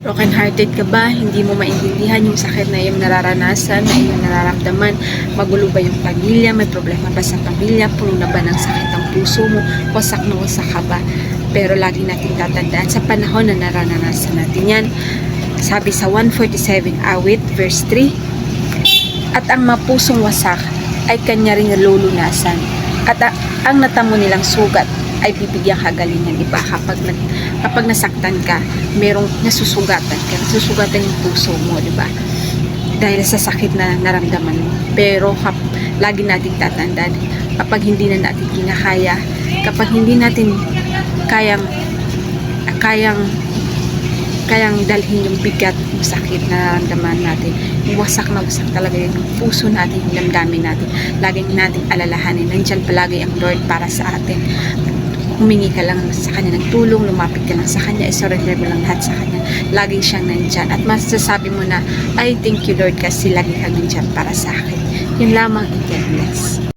Broken hearted ka ba? Hindi mo maintindihan yung sakit na iyong nararanasan, na iyong nararamdaman? Magulo ba yung pamilya? May problema ba sa pamilya? Puno na ba ng sakit ang puso mo? Wasak na wasak ka ba? Pero lagi natin tatandaan sa panahon na nararanasan natin yan. Sabi sa 147 awit verse 3, at ang mapusong wasak ay kanya ring nalulunasan. At ang natamo nilang sugat ay bibigyang kagalingan, diba? Kapag nasaktan ka, merong nasusugatan yung puso mo, diba? Dahil sa sakit na naramdaman mo. Pero lagi nating tatandaan, kapag hindi na natin kinakaya, kapag hindi natin kayang dalhin yung bigat ng sakit na naramdaman natin, yung wasak na wasak talaga yung puso natin, yung damdamin natin, laging natin alalahanin, nandyan palagi ang Lord para sa atin. Humingi ka lang sa Kanya ng tulong, lumapit ka lang sa Kanya, isurrender mo lang lahat sa Kanya. Laging siyang nandyan. At masasabi mo na, I thank you Lord kasi lagi kang nandyan para sa akin. Yun lamang, God bless.